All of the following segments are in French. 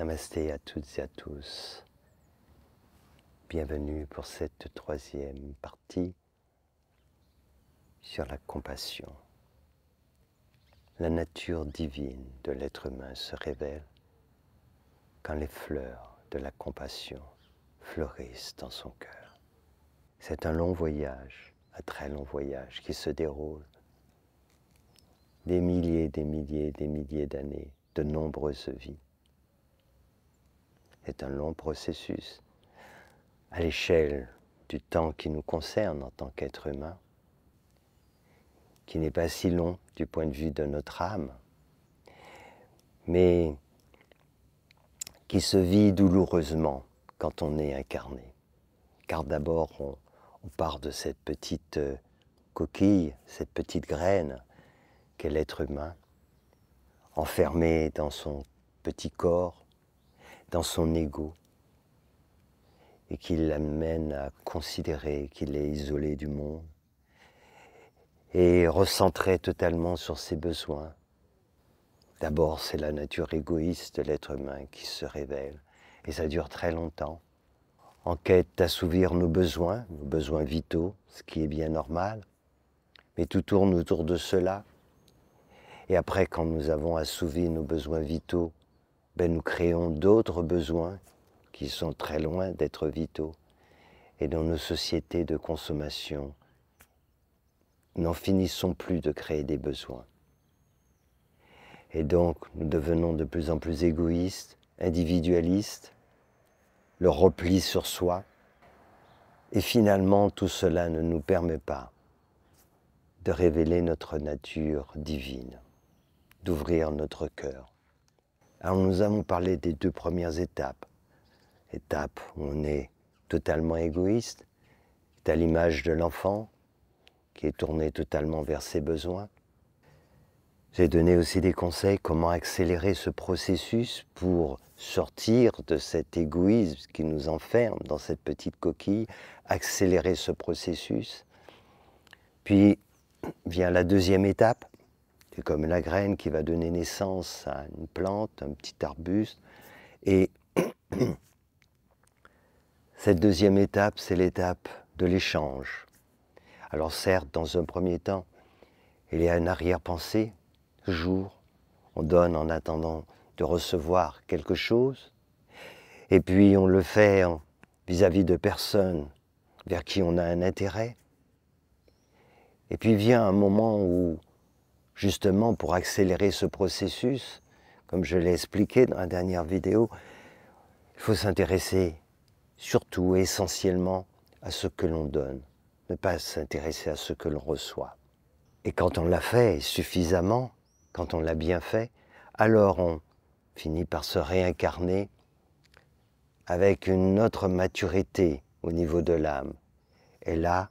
Namasté à toutes et à tous. Bienvenue pour cette troisième partie sur la compassion. La nature divine de l'être humain se révèle quand les fleurs de la compassion fleurissent dans son cœur. C'est un long voyage, un très long voyage qui se déroule des milliers d'années, de nombreuses vies. C'est un long processus à l'échelle du temps qui nous concerne en tant qu'être humain, qui n'est pas si long du point de vue de notre âme, mais qui se vit douloureusement quand on est incarné. Car d'abord, on part de cette petite coquille, cette petite graine qu'est l'être humain, enfermé dans son petit corps, dans son ego, et qui l'amène à considérer qu'il est isolé du monde et recentré totalement sur ses besoins. D'abord, c'est la nature égoïste de l'être humain qui se révèle, et ça dure très longtemps, en quête d'assouvir nos besoins vitaux, ce qui est bien normal, mais tout tourne autour de cela. Et après, quand nous avons assouvi nos besoins vitaux, nous créons d'autres besoins qui sont très loin d'être vitaux. Et dans nos sociétés de consommation, n'en finissons plus de créer des besoins. Et donc, nous devenons de plus en plus égoïstes, individualistes, le repli sur soi. Et finalement, tout cela ne nous permet pas de révéler notre nature divine, d'ouvrir notre cœur. Alors nous avons parlé des deux premières étapes. Étape où on est totalement égoïste, c'est à l'image de l'enfant qui est tourné totalement vers ses besoins. J'ai donné aussi des conseils comment accélérer ce processus pour sortir de cet égoïsme qui nous enferme dans cette petite coquille, accélérer ce processus. Puis vient la deuxième étape, c'est comme la graine qui va donner naissance à une plante, un petit arbuste. Et cette deuxième étape, c'est l'étape de l'échange. Alors certes, dans un premier temps, il y a une arrière-pensée, toujours, on donne en attendant de recevoir quelque chose, et puis on le fait vis-à-vis de personnes vers qui on a un intérêt. Et puis vient un moment où, justement, pour accélérer ce processus, comme je l'ai expliqué dans la dernière vidéo, il faut s'intéresser surtout et essentiellement à ce que l'on donne, ne pas s'intéresser à ce que l'on reçoit. Et quand on l'a fait suffisamment, quand on l'a bien fait, alors on finit par se réincarner avec une autre maturité au niveau de l'âme. Et là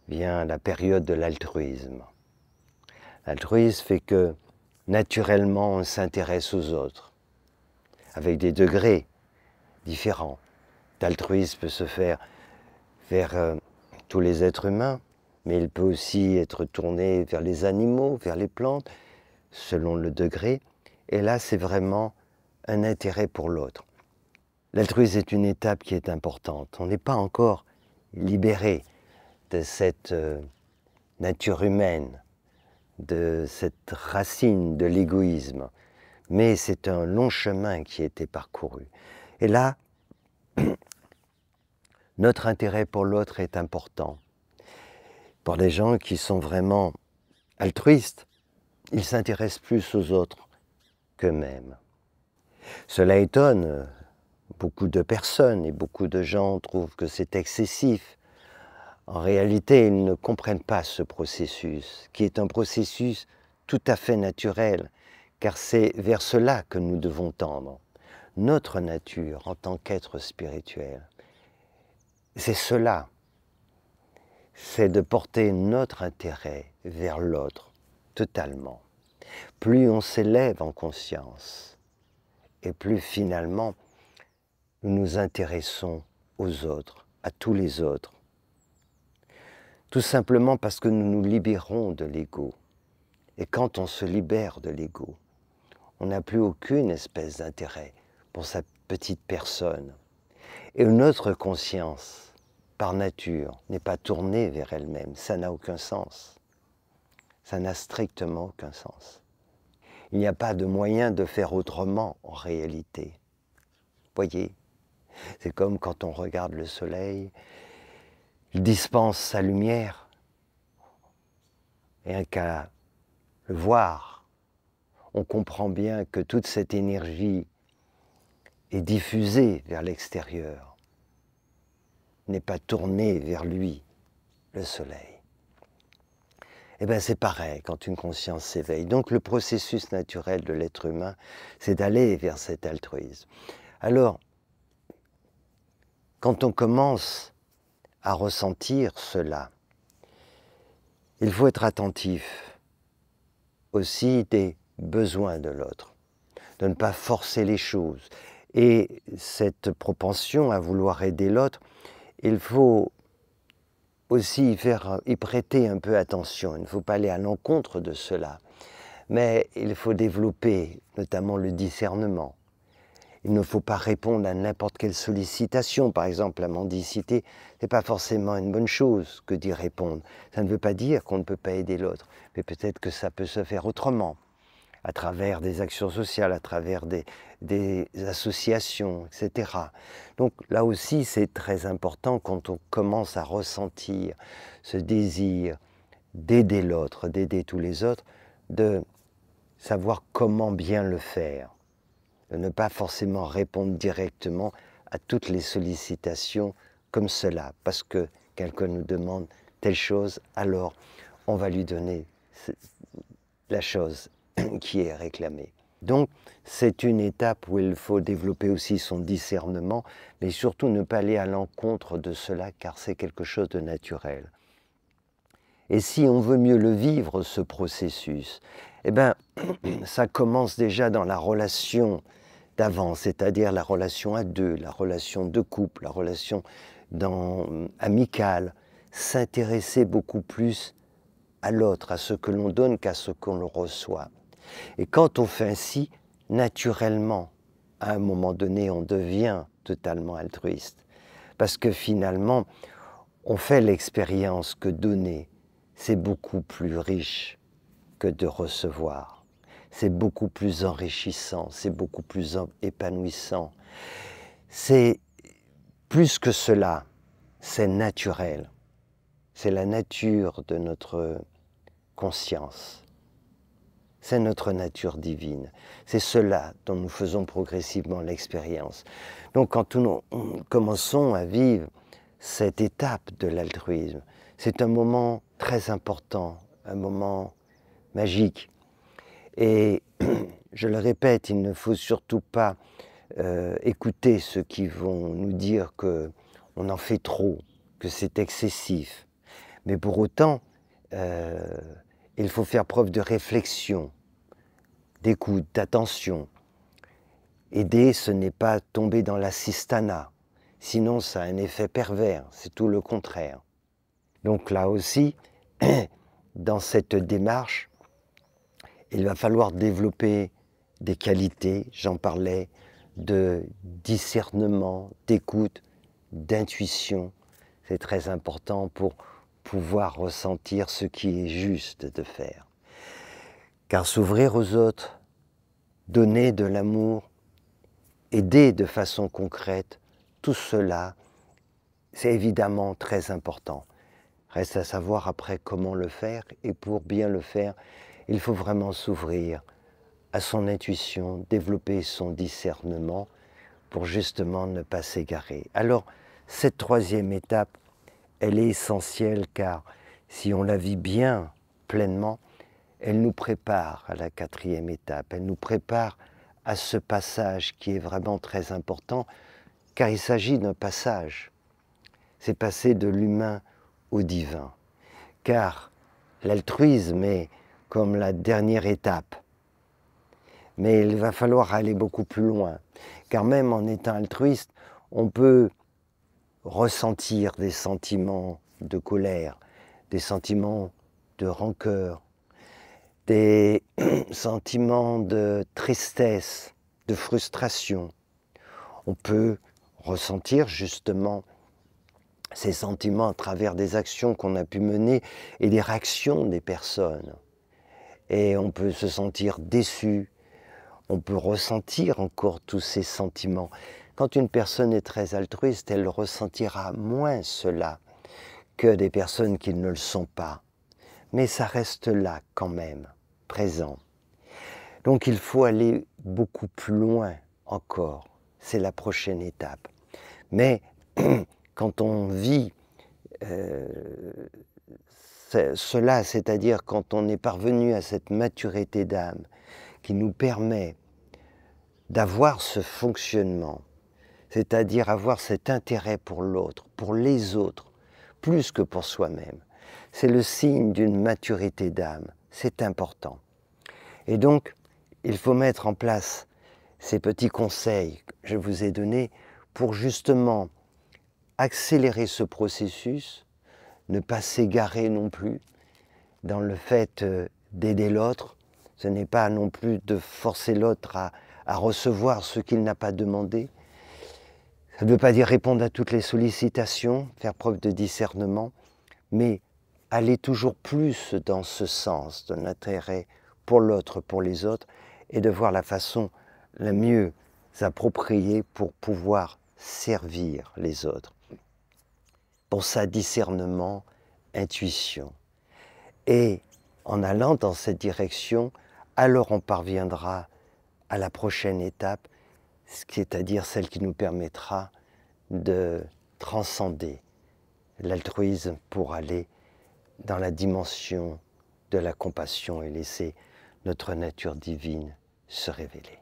vient la période de l'altruisme. L'altruisme fait que naturellement on s'intéresse aux autres, avec des degrés différents. L'altruisme peut se faire vers tous les êtres humains, mais il peut aussi être tourné vers les animaux, vers les plantes, selon le degré. Et là, c'est vraiment un intérêt pour l'autre. L'altruisme est une étape qui est importante. On n'est pas encore libéré de cette nature humaine, de cette racine de l'égoïsme. Mais c'est un long chemin qui a été parcouru. Et là, notre intérêt pour l'autre est important. Pour les gens qui sont vraiment altruistes, ils s'intéressent plus aux autres qu'eux-mêmes. Cela étonne beaucoup de personnes et beaucoup de gens trouvent que c'est excessif. En réalité, ils ne comprennent pas ce processus, qui est un processus tout à fait naturel, car c'est vers cela que nous devons tendre. Notre nature en tant qu'être spirituel, c'est cela, c'est de porter notre intérêt vers l'autre, totalement. Plus on s'élève en conscience, et plus finalement nous nous intéressons aux autres, à tous les autres. Tout simplement parce que nous nous libérons de l'ego. Et quand on se libère de l'ego, on n'a plus aucune espèce d'intérêt pour sa petite personne. Et notre conscience, par nature, n'est pas tournée vers elle-même. Ça n'a aucun sens. Ça n'a strictement aucun sens. Il n'y a pas de moyen de faire autrement en réalité. Voyez, c'est comme quand on regarde le soleil, il dispense sa lumière, et qu'à le voir, on comprend bien que toute cette énergie est diffusée vers l'extérieur, n'est pas tournée vers lui, le soleil. Eh bien c'est pareil quand une conscience s'éveille. Donc le processus naturel de l'être humain, c'est d'aller vers cet altruisme. Alors, quand on commence à ressentir cela, il faut être attentif aussi des besoins de l'autre, de ne pas forcer les choses. Et cette propension à vouloir aider l'autre, il faut aussi y prêter un peu attention. Il ne faut pas aller à l'encontre de cela, mais il faut développer notamment le discernement. Il ne faut pas répondre à n'importe quelle sollicitation. Par exemple, la mendicité, ce n'est pas forcément une bonne chose que d'y répondre. Ça ne veut pas dire qu'on ne peut pas aider l'autre, mais peut-être que ça peut se faire autrement, à travers des actions sociales, à travers des associations, etc. Donc là aussi, c'est très important quand on commence à ressentir ce désir d'aider l'autre, d'aider tous les autres, de savoir comment bien le faire, de ne pas forcément répondre directement à toutes les sollicitations comme cela, parce que quelqu'un nous demande telle chose, alors on va lui donner la chose qui est réclamée. Donc, c'est une étape où il faut développer aussi son discernement, mais surtout ne pas aller à l'encontre de cela, car c'est quelque chose de naturel. Et si on veut mieux le vivre, ce processus, eh bien, ça commence déjà dans la relation d'avant, c'est-à-dire la relation à deux, la relation de couple, la relation amicale, s'intéresser beaucoup plus à l'autre, à ce que l'on donne qu'à ce qu'on reçoit. Et quand on fait ainsi, naturellement, à un moment donné, on devient totalement altruiste. Parce que finalement, on fait l'expérience que donner, c'est beaucoup plus riche que de recevoir. C'est beaucoup plus enrichissant, c'est beaucoup plus épanouissant. C'est plus que cela, c'est naturel. C'est la nature de notre conscience. C'est notre nature divine. C'est cela dont nous faisons progressivement l'expérience. Donc quand nous commençons à vivre cette étape de l'altruisme, c'est un moment très important, un moment magique. Et je le répète, il ne faut surtout pas écouter ceux qui vont nous dire qu'on en fait trop, que c'est excessif. Mais pour autant, il faut faire preuve de réflexion, d'écoute, d'attention. Aider, ce n'est pas tomber dans l'assistanat, sinon ça a un effet pervers, c'est tout le contraire. Donc là aussi, dans cette démarche, il va falloir développer des qualités, j'en parlais, de discernement, d'écoute, d'intuition. C'est très important pour pouvoir ressentir ce qui est juste de faire. Car s'ouvrir aux autres, donner de l'amour, aider de façon concrète, tout cela, c'est évidemment très important. Reste à savoir après comment le faire, et pour bien le faire, il faut vraiment s'ouvrir à son intuition, développer son discernement pour justement ne pas s'égarer. Alors, cette troisième étape, elle est essentielle car si on la vit bien, pleinement, elle nous prépare à la quatrième étape, elle nous prépare à ce passage qui est vraiment très important, car il s'agit d'un passage. C'est passer de l'humain au divin. Car l'altruisme est comme la dernière étape. Mais il va falloir aller beaucoup plus loin. Car même en étant altruiste, on peut ressentir des sentiments de colère, des sentiments de rancœur, des sentiments de tristesse, de frustration. On peut ressentir justement ces sentiments à travers des actions qu'on a pu mener et des réactions des personnes. Et on peut se sentir déçu, on peut ressentir encore tous ces sentiments. Quand une personne est très altruiste, elle ressentira moins cela que des personnes qui ne le sont pas. Mais ça reste là quand même, présent. Donc il faut aller beaucoup plus loin encore. C'est la prochaine étape. Mais quand on vit cela, c'est-à-dire quand on est parvenu à cette maturité d'âme qui nous permet d'avoir ce fonctionnement, c'est-à-dire avoir cet intérêt pour l'autre, pour les autres, plus que pour soi-même. C'est le signe d'une maturité d'âme, c'est important. Et donc, il faut mettre en place ces petits conseils que je vous ai donnés pour justement accélérer ce processus, ne pas s'égarer non plus dans le fait d'aider l'autre. Ce n'est pas non plus de forcer l'autre à recevoir ce qu'il n'a pas demandé. Ça ne veut pas dire répondre à toutes les sollicitations, faire preuve de discernement, mais aller toujours plus dans ce sens de l'intérêt pour l'autre, pour les autres, et de voir la façon la mieux appropriée pour pouvoir servir les autres. Pour ça, discernement, intuition. Et en allant dans cette direction, alors on parviendra à la prochaine étape, c'est-à-dire celle qui nous permettra de transcender l'altruisme pour aller dans la dimension de la compassion et laisser notre nature divine se révéler.